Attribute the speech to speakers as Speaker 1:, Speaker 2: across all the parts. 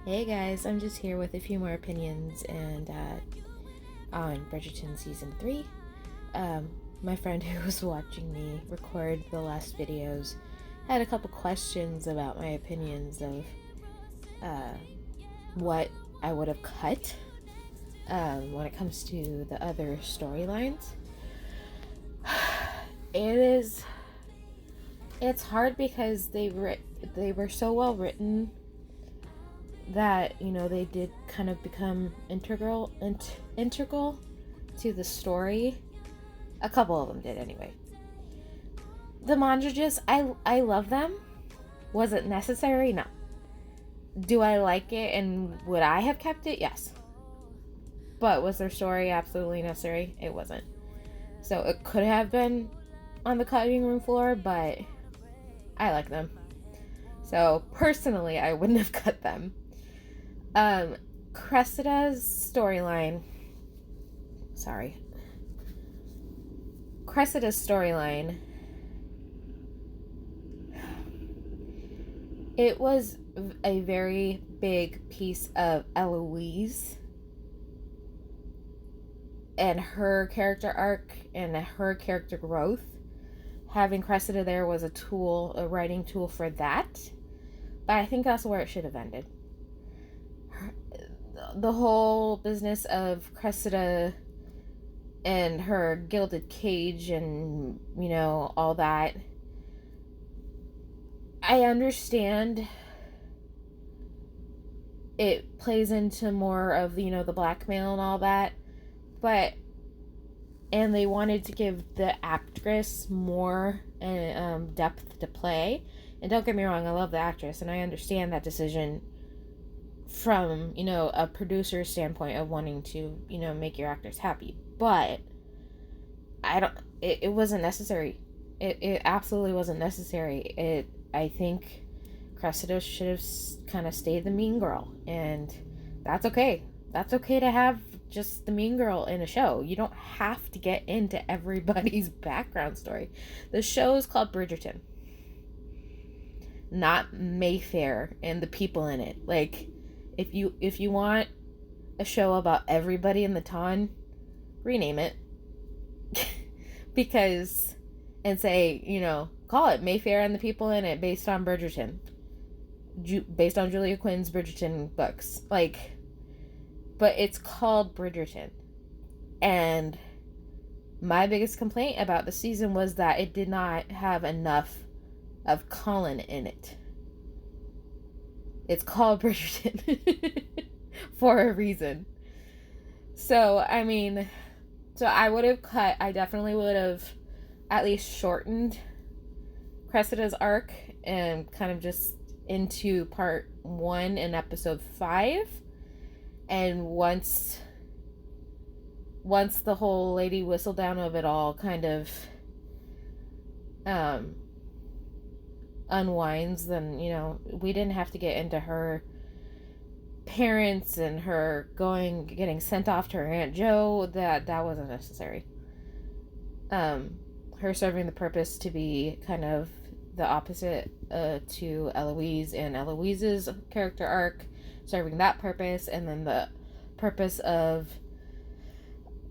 Speaker 1: Hey guys, I'm just here with a few more opinions and on Bridgerton season 3. Um, my friend who was watching me record the last videos had a couple questions about my opinions of uh, what I would have cut when it comes to the other storylines. It's hard because they were so well written that they did kind of become integral to the story. A couple of them did anyway. The montages, I love them. Was it necessary? No. Do I like it and would I have kept it? Yes. But was their story absolutely necessary? It wasn't. So it could have been on the cutting room floor, but I like them. So personally, I wouldn't have cut them. Cressida's storyline. Cressida's storyline. It was a very big piece of Eloise and her character arc and her character growth. Having Cressida there was a writing tool for that. But I think that's where it should have ended. The whole business of Cressida and her gilded cage and, all that. I understand it plays into more of, the blackmail and all that. And they wanted to give the actress more depth to play. And don't get me wrong, I love the actress and I understand that decision from, a producer's standpoint of wanting to, make your actors happy. But it wasn't necessary. It absolutely wasn't necessary. I think Cressida should have kind of stayed the mean girl. And that's okay. That's okay to have just the mean girl in a show. You don't have to get into everybody's background story. The show is called Bridgerton, not Mayfair and the people in it. Like, if you want a show about everybody in the town, rename it. And say, call it Mayfair and the people in it based on Bridgerton. Based on Julia Quinn's Bridgerton books. But it's called Bridgerton. And my biggest complaint about the season was that it did not have enough of Colin in it. It's called Bridgerton for a reason. So, I definitely would have at least shortened Cressida's arc and kind of just into part 1 in episode 5. And once the whole Lady Whistledown of it all kind of unwinds, then, we didn't have to get into her parents and her getting sent off to her Aunt Jo. That wasn't necessary. Her serving the purpose to be kind of the opposite to Eloise, and Eloise's character arc serving that purpose, and then the purpose of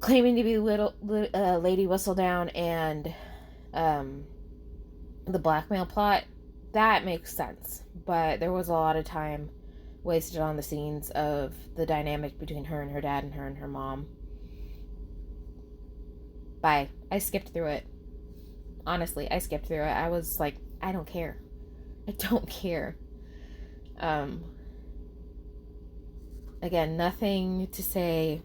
Speaker 1: claiming to be Lady Whistledown and the blackmail plot. That makes sense, but there was a lot of time wasted on the scenes of the dynamic between her and her dad and her and her mom. Bye. I skipped through it. Honestly, I skipped through it. I was like, I don't care. I don't care. Again, nothing to say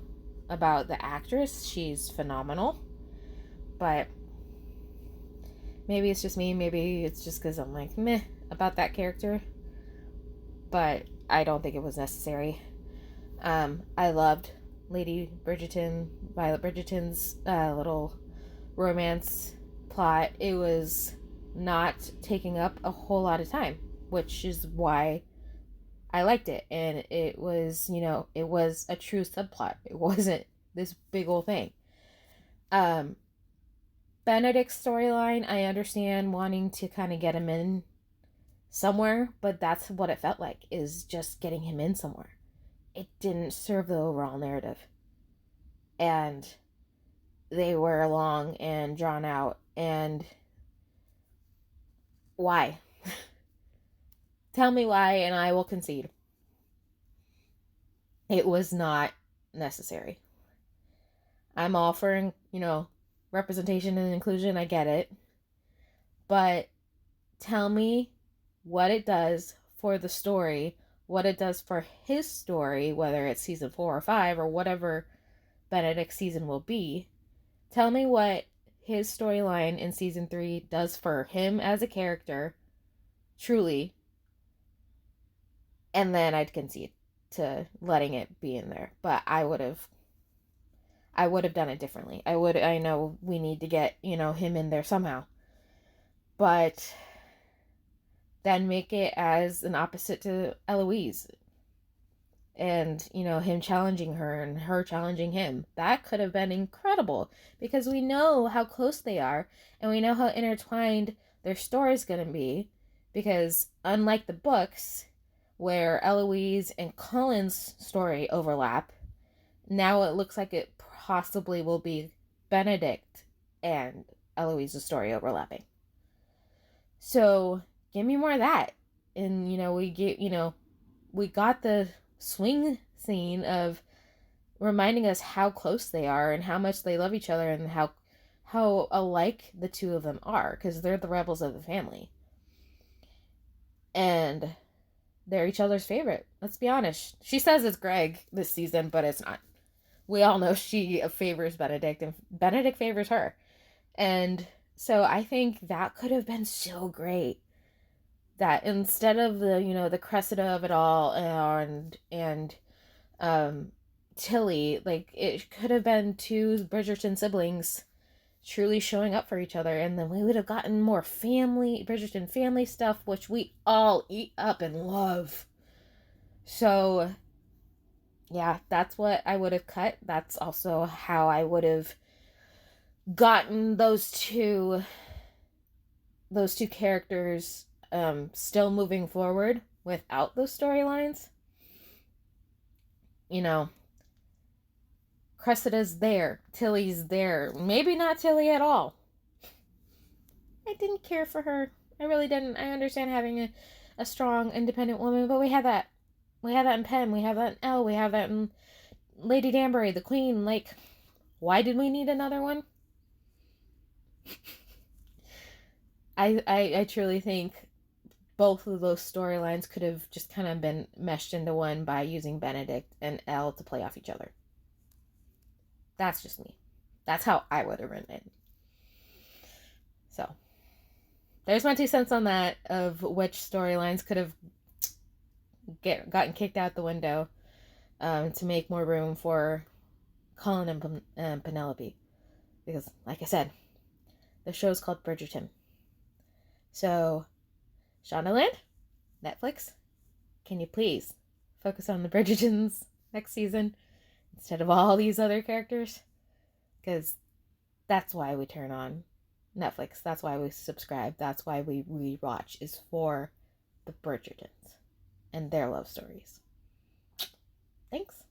Speaker 1: about the actress. She's phenomenal. But maybe it's just me. Maybe it's just because I'm like, meh about that character. But I don't think it was necessary. I loved Violet Bridgerton's little romance plot. It was not taking up a whole lot of time, which is why I liked it. And it was, it was a true subplot. It wasn't this big old thing. Benedict's storyline, I understand wanting to kind of get him in somewhere, but that's what it felt like, is just getting him in somewhere. It didn't serve the overall narrative. And they were long and drawn out. And why? Tell me why, and I will concede. It was not necessary. I'm all for, representation and inclusion. I get it. But tell me what it does for the story, what it does for his story, whether it's season 4 or 5 or whatever Benedict's season will be. Tell me what his storyline in season 3 does for him as a character, truly, and then I'd concede to letting it be in there. But I would have done it differently. I know we need to get, him in there somehow. But then make it as an opposite to Eloise. And, him challenging her and her challenging him. That could have been incredible, because we know how close they are and we know how intertwined their story's going to be, because unlike the books where Eloise and Colin's story overlap, now it looks like it possibly will be Benedict and Eloise's story overlapping. So give me more of that. And, we got the swing scene of reminding us how close they are and how much they love each other and how alike the two of them are, because they're the rebels of the family. And they're each other's favorite. Let's be honest. She says it's Greg this season, but it's not. We all know she favors Benedict and Benedict favors her. And so I think that could have been so great. That instead of the Cressida of it all and Tilly, like, it could have been two Bridgerton siblings truly showing up for each other, and then we would have gotten more Bridgerton family stuff, which we all eat up and love. So yeah, that's what I would have cut. That's also how I would have gotten those two characters still moving forward without those storylines. Cressida's there, Tilly's there, maybe not Tilly at all. I didn't care for her. I really didn't. I understand having a strong, independent woman, but we have that. We have that in Penn. We have that in Elle. We have that in Lady Danbury, the Queen. Like, why did we need another one? I truly think both of those storylines could have just kind of been meshed into one by using Benedict and Elle to play off each other. That's just me. That's how I would have written it. So, there's my 2 cents on that, of which storylines could have gotten kicked out the window to make more room for Colin and Penelope. Because, like I said, the show's called Bridgerton. So, Shondaland, Netflix, can you please focus on the Bridgertons next season instead of all these other characters? Because that's why we turn on Netflix. That's why we subscribe. That's why we rewatch, is for the Bridgertons and their love stories. Thanks.